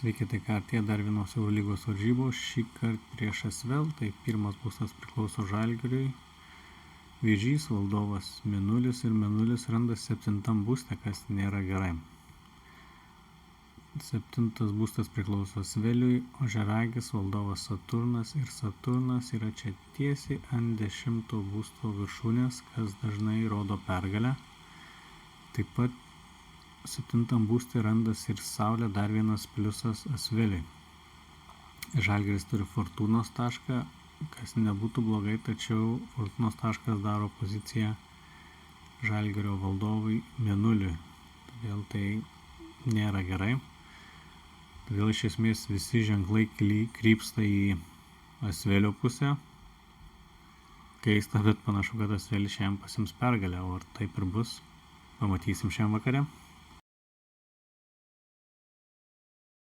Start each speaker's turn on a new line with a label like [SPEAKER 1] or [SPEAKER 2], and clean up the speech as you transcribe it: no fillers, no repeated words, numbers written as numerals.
[SPEAKER 1] Sveiki, tai ką artėja dar vienos Eurolygos varžybos, šį kartą prieš Asvel, tai pirmas būstas priklauso Žalgiriui. Vėžys, Valdovas Mėnulis ir Mėnulis randa 7 būste, kas nėra gerai. 7 būstas priklauso Asveliui, Ožiaragis, Valdovas Saturnas ir Saturnas yra čia tiesiai ant 10 būsto viršūnės, kas dažnai rodo pergalę. Taip pat 7 būste randas ir Saulė, dar vienas pliusas Asveliui. Žalgiris turi Fortūnos tašką, kas nebūtų blogai, tačiau Fortūnos taškas daro poziciją Žalgirio Valdovui Mėnuliui. Todėl tai nėra gerai. Todėl iš esmės visi ženklai krypsta į Asvelio pusę. Keista, bet panašu, kad Asvelis šiandien pasiims pergalę, o ar taip ir bus, pamatysim šiandien vakare.